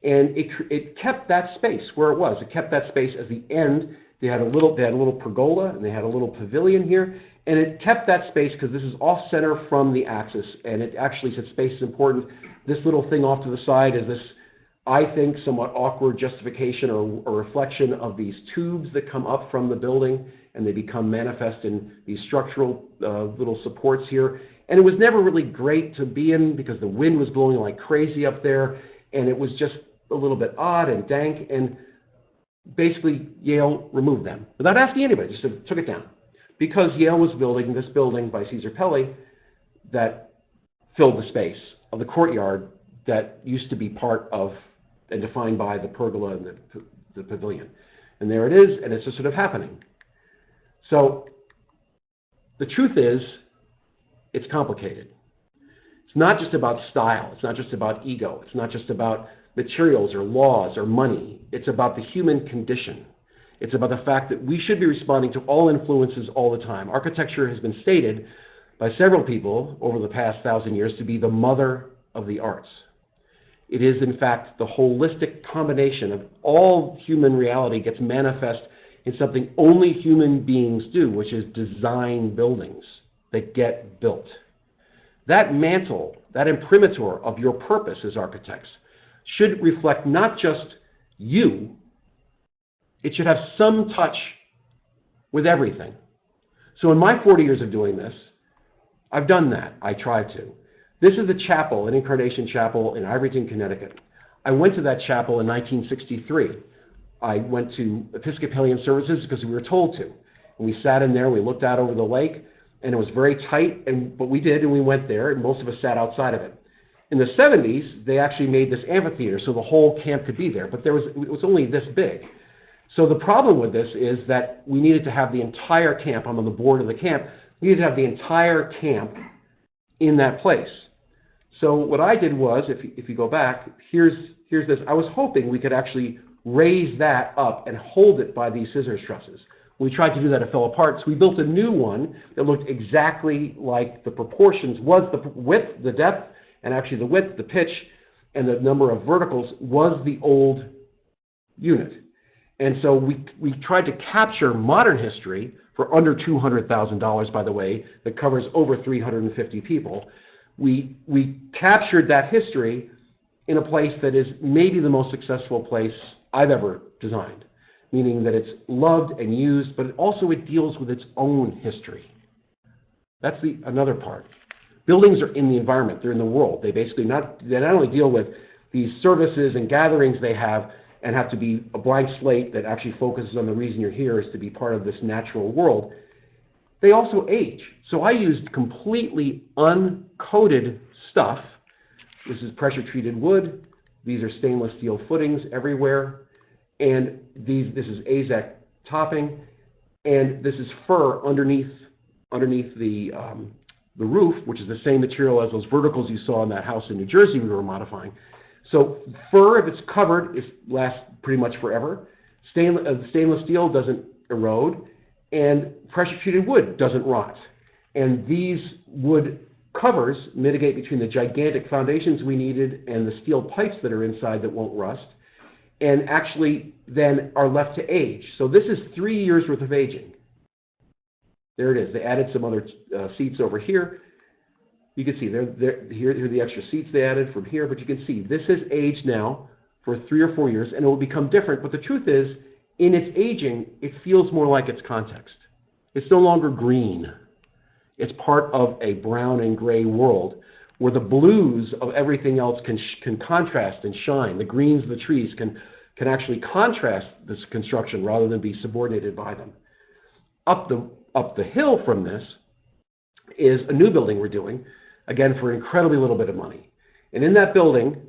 And it kept that space where it was. It kept that space as the end. They had a little pergola, and they had a little pavilion here, and it kept that space because this is off center from the axis, and it actually said space is important. This little thing off to the side is this, I think, somewhat awkward justification or reflection of these tubes that come up from the building, and they become manifest in these structural little supports here. And it was never really great to be in because the wind was blowing like crazy up there, and it was just a little bit odd and dank, and basically Yale removed them without asking anybody, just took it down. Because Yale was building this building by Caesar Pelli that filled the space of the courtyard that used to be part of and defined by the pergola and the pavilion. And there it is, and it's just sort of happening. So the truth is, it's complicated. It's not just about style. It's not just about ego. It's not just about materials or laws or money. It's about the human condition. It's about the fact that we should be responding to all influences all the time. Architecture has been stated by several people over the past 1,000 years to be the mother of the arts. It is, in fact, the holistic combination of all human reality gets manifest in something only human beings do, which is design buildings that get built. That mantle, that imprimatur of your purpose as architects should reflect not just you, it should have some touch with everything. So in my 40 years of doing this, I've done that. I tried to. This is the chapel, an Incarnation Chapel in Ivoryton, Connecticut. I went to that chapel in 1963. I went to Episcopalian services because we were told to. And we sat in there, we looked out over the lake, and it was very tight, but we did, and we went there, and most of us sat outside of it. In the 70s, they actually made this amphitheater so the whole camp could be there, but it was only this big. So the problem with this is that we needed to have the entire camp, I'm on the board of the camp, we needed to have the entire camp in that place. So what I did was, if you go back, here's this. I was hoping we could actually raise that up and hold it by these scissors trusses. We tried to do that, it fell apart. So we built a new one that looked exactly like the proportions, was the width, the depth, and actually the width, the pitch, and the number of verticals was the old unit. And so we tried to capture modern history for under $200,000, by the way, that covers over 350 people. We captured that history in a place that is maybe the most successful place I've ever designed, meaning that it's loved and used, but also it deals with its own history. That's another part. Buildings are in the environment, they're in the world. They not only deal with these services and gatherings they have and have to be a blank slate that actually focuses on the reason you're here is to be part of this natural world, they also age. So I used completely uncoated stuff. This is pressure-treated wood. These are stainless steel footings everywhere. And this is AZEK topping. And this is fir underneath the roof, which is the same material as those verticals you saw in that house in New Jersey we were modifying. So fir, if it's covered, lasts pretty much forever. Stainless steel doesn't erode, and pressure-treated wood doesn't rot. And these wood covers mitigate between the gigantic foundations we needed and the steel pipes that are inside that won't rust, and actually then are left to age. So this is 3 years worth of aging. There it is. They added some other seats over here. You can see here are the extra seats they added from here, but you can see this has aged now for 3 or 4 years, and it will become different. But the truth is, in its aging, it feels more like its context. It's no longer green. It's part of a brown and gray world where the blues of everything else can contrast and shine. The greens of the trees can actually contrast this construction rather than be subordinated by them. Up the hill from this is a new building we're doing, again, for an incredibly little bit of money. And in that building,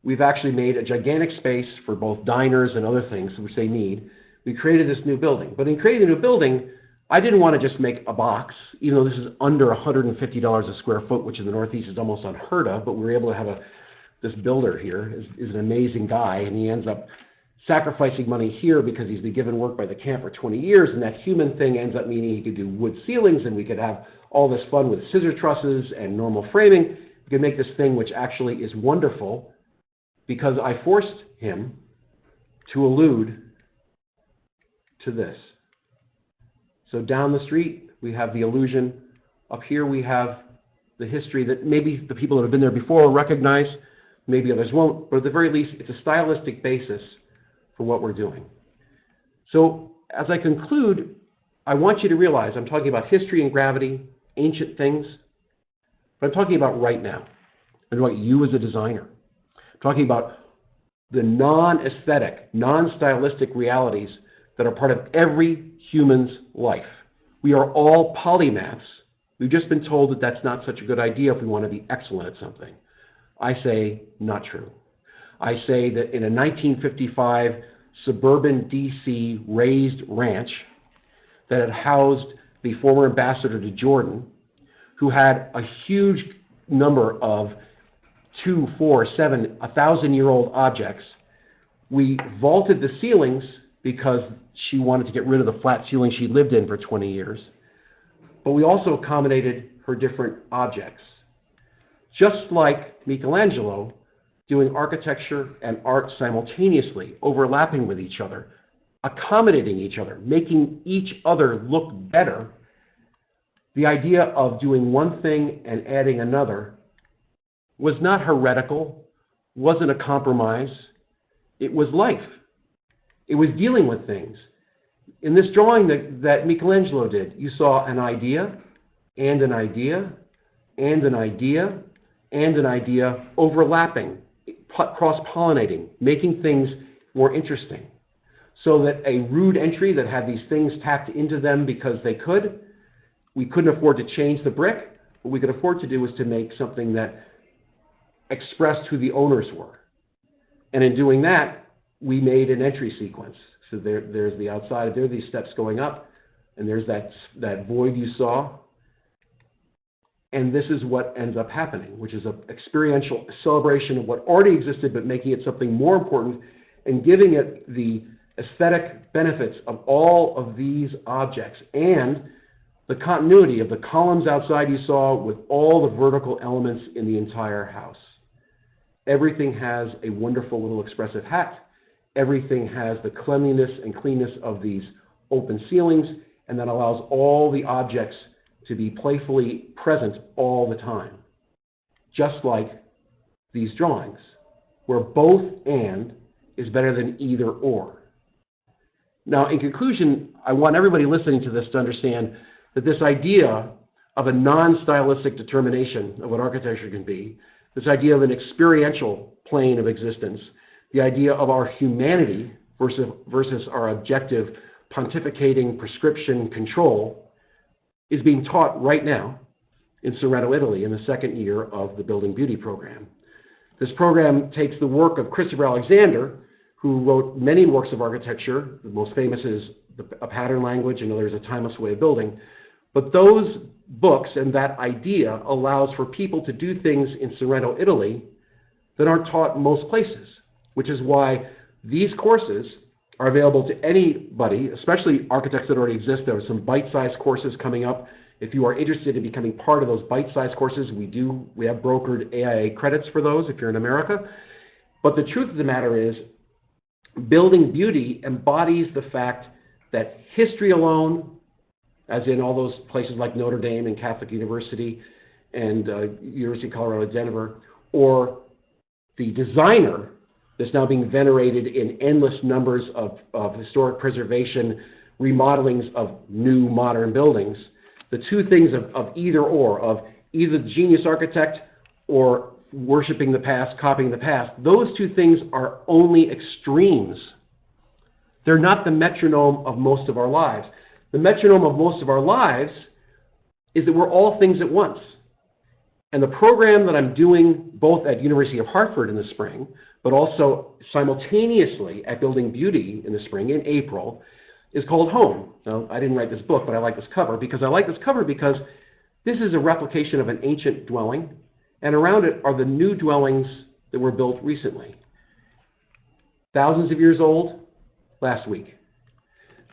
we've actually made a gigantic space for both diners and other things which they need. We created this new building. But in creating the new building, I didn't want to just make a box, even though this is under $150 a square foot, which in the Northeast is almost unheard of, but we were able to have this builder here is an amazing guy, and he ends up sacrificing money here because he's been given work by the camp for 20 years, and that human thing ends up meaning he could do wood ceilings, and we could have all this fun with scissor trusses and normal framing. We could make this thing which actually is wonderful because I forced him to allude to this. So down the street, we have the illusion. Up here, we have the history that maybe the people that have been there before will recognize, maybe others won't, but at the very least, it's a stylistic basis for what we're doing. So as I conclude, I want you to realize I'm talking about history and gravity, ancient things, but I'm talking about right now. I'm talking about you as a designer. I'm talking about the non-aesthetic, non-stylistic realities that are part of every human's life. We are all polymaths. We've just been told that that's not such a good idea if we want to be excellent at something. I say, not true. I say that in a 1955 suburban DC raised ranch that had housed the former ambassador to Jordan, who had a huge number of 2, 4, 7, 1,000-year-old objects, we vaulted the ceilings because she wanted to get rid of the flat ceiling she lived in for 20 years. But we also accommodated her different objects. Just like Michelangelo, doing architecture and art simultaneously, overlapping with each other, accommodating each other, making each other look better, the idea of doing one thing and adding another was not heretical, wasn't a compromise. It was life. It was dealing with things. In this drawing that Michelangelo did, you saw an idea, and an idea, and an idea, and an idea overlapping, cross-pollinating, making things more interesting. So that a rude entry that had these things tacked into them because they could, we couldn't afford to change the brick. What we could afford to do was to make something that expressed who the owners were. And in doing that, we made an entry sequence. So there's the outside, there are these steps going up, and there's that void you saw. And this is what ends up happening, which is an experiential celebration of what already existed, but making it something more important and giving it the aesthetic benefits of all of these objects and the continuity of the columns outside you saw with all the vertical elements in the entire house. Everything has a wonderful little expressive hat. Everything has the cleanliness and cleanness of these open ceilings, and that allows all the objects to be playfully present all the time. Just like these drawings, where both and is better than either or. Now, in conclusion, I want everybody listening to this to understand that this idea of a non-stylistic determination of what architecture can be, this idea of an experiential plane of existence, the idea of our humanity versus our objective pontificating prescription control, is being taught right now in Sorrento, Italy, in the second year of the Building Beauty program. This program takes the work of Christopher Alexander, who wrote many works of architecture. The most famous is A Pattern Language, and others, A Timeless Way of Building. But those books and that idea allows for people to do things in Sorrento, Italy, that aren't taught in most places, which is why these courses are available to anybody, especially architects that already exist. There are some bite-sized courses coming up. If you are interested in becoming part of those bite-sized courses, we have brokered AIA credits for those if you're in America. But the truth of the matter is, Building Beauty embodies the fact that history alone, as in all those places like Notre Dame and Catholic University and University of Colorado Denver, or the designer that's now being venerated in endless numbers of historic preservation, remodelings of new modern buildings, the two things of either or, of either the genius architect or worshiping the past, copying the past, those two things are only extremes. They're not the metronome of most of our lives. The metronome of most of our lives is that we're all things at once. And the program that I'm doing both at University of Hartford in the spring, but also simultaneously at Building Beauty in the spring, in April, is called Home. Now, I didn't write this book, but I like this cover because this is a replication of an ancient dwelling, and around it are the new dwellings that were built recently. Thousands of years old, last week.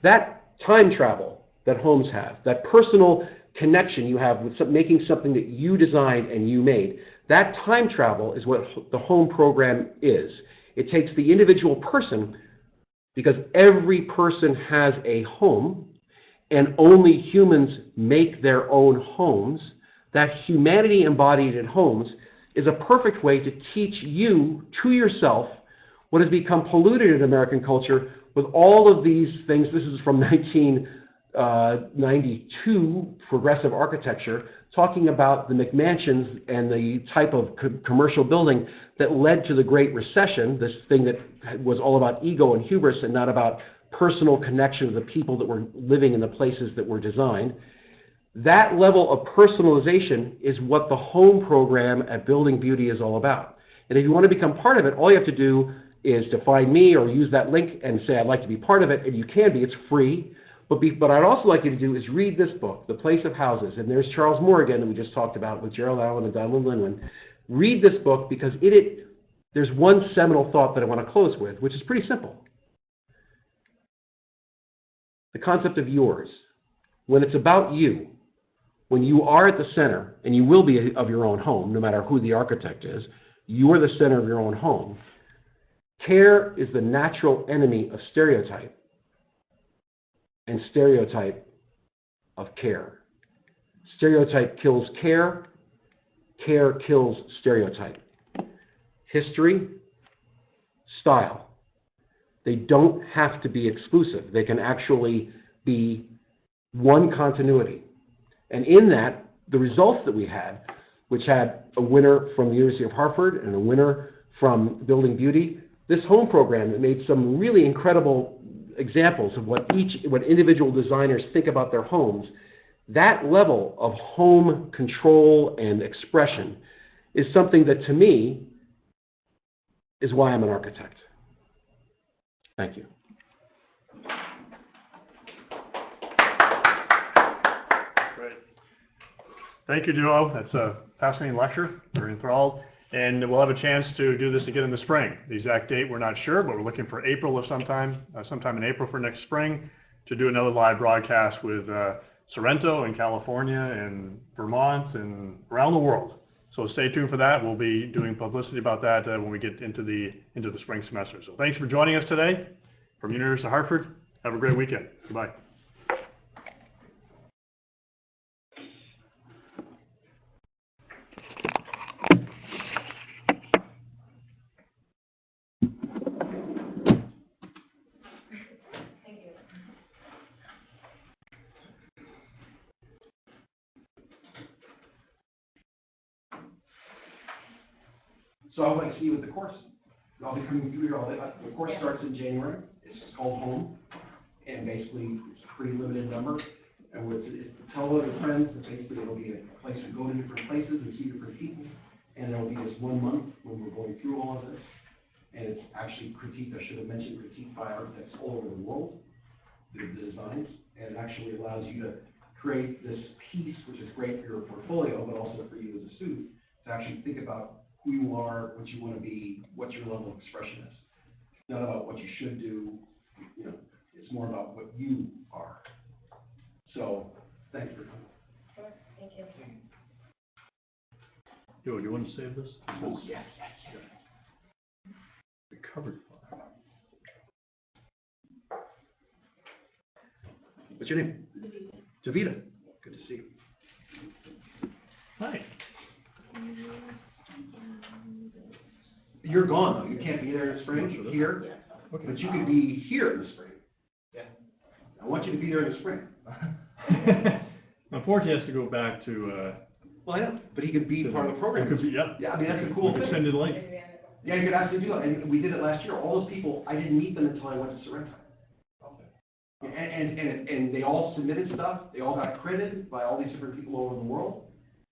That time travel that homes have, that personal connection you have with making something that you designed and you made, that time travel is what the home program is. It takes the individual person because every person has a home, and only humans make their own homes, that humanity embodied in homes is a perfect way to teach you, to yourself, what has become polluted in American culture with all of these things. This is from 1992, progressive architecture, talking about the McMansions and the type of commercial building that led to the Great Recession, this thing that was all about ego and hubris and not about personal connection with the people that were living in the places that were designed. That level of personalization is what the home program at Building Beauty is all about. And if you want to become part of it, all you have to do is to find me or use that link and say, I'd like to be part of it, and you can be. It's free. But I'd also like you to do is read this book, The Place of Houses. And there's Charles Morgan, that we just talked about, with Gerald Allen and Donald Linwin. Read this book, because there's one seminal thought that I want to close with, which is pretty simple. The concept of yours. When it's about you, when you are at the center, and you will be of your own home, no matter who the architect is, you are the center of your own home. Care is the natural enemy of stereotype, and stereotype of care. Stereotype kills care, care kills stereotype. History, style. They don't have to be exclusive. They can actually be one continuity. And in that, the results that we had, which had a winner from the University of Hartford and a winner from Building Beauty, this home program that made some really incredible examples of what individual designers think about their homes, that level of home control and expression is something that, to me, is why I'm an architect. Thank you. Great. Thank you, Duo. That's a fascinating lecture. Very enthralled. And we'll have a chance to do this again in the spring. The exact date, we're not sure, but we're looking for April of sometime in April for next spring, to do another live broadcast with Sorrento in California and Vermont and around the world. So stay tuned for that. We'll be doing publicity about that when we get into the spring semester. So thanks for joining us today from University of Hartford. Have a great weekend. Goodbye. So I would like to see you at the course. I'll be coming through here all day. The course starts in January. It's called Home, and basically it's a pretty limited number. And it's tell other friends that basically it'll be a place to go to different places and see different people. And there will be this 1 month when we're going through all of this. And it's actually critiqued, I should have mentioned, critiqued by architects all over the world, the designs. And it actually allows you to create this piece, which is great for your portfolio, but also for you as a student, to actually think about who you are, what you want to be, what your level of expression is. It's not about what you should do, it's more about what you are. So, thanks for coming. Sure, thank you. Yo, do you want to save this? Oh, yes. The covered file. What's your name? Davida. Good to see you. Hi. You're gone, though. You can't be there in the spring, here, Okay. but you can be here in the spring. Yeah. I want you to be there in the spring. Unfortunately, he has to go back to, Well, I know, but he could be part of the program. It could be, yeah. Yeah, I mean, that's a cool You thing. could send it a link. Yeah, you could actually do that, and we did it last year. All those people, I didn't meet them until I went to Sorrento. And they all submitted stuff. They all got credited by all these different people all over the world.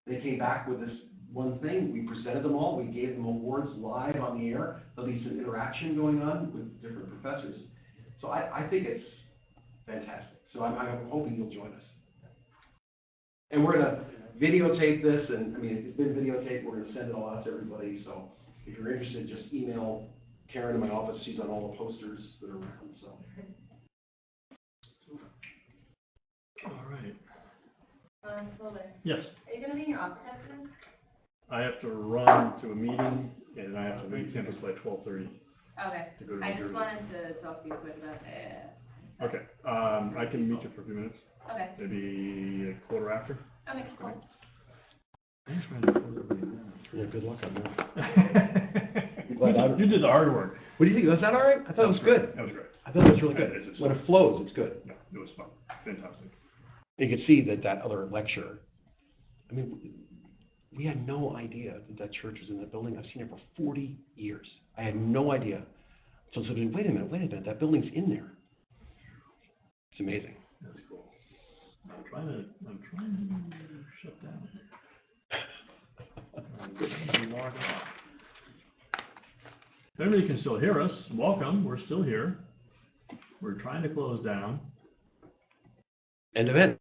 They came back with this one thing. We presented them all. We gave them awards live on the air. There'll be some interaction going on with different professors. So I think it's fantastic. So I'm hoping you'll join us. And we're going to videotape this, and I mean, it's been videotaped. We're going to send it all out to everybody. So if you're interested, just email Karen in my office. She's on all the posters that are around. So. All right. Fuller, Yes. are you going to be in your office after this? I have to run to a meeting, and I have to leave campus by 12:30. Okay. to go to I New just Jersey. wanted to talk to you quick about it. Okay, I can meet you for a few minutes, Okay. maybe a quarter after. Okay, cool. Thanks, man. Yeah, good luck on that. Glad I- You did the hard work. What do you think? Was that all right? I thought it was good. That was great. I thought it was really It's good. just- When it flows, it's good. No, it was fun, fantastic. You could see that other lecture, I mean, we had no idea that church was in that building. I've seen it for 40 years. I had no idea. So I said, wait a minute, that building's in there. It's amazing. That's cool. I'm trying to shut down. Log off. If anybody can still hear us, welcome, we're still here. We're trying to close down. End of it.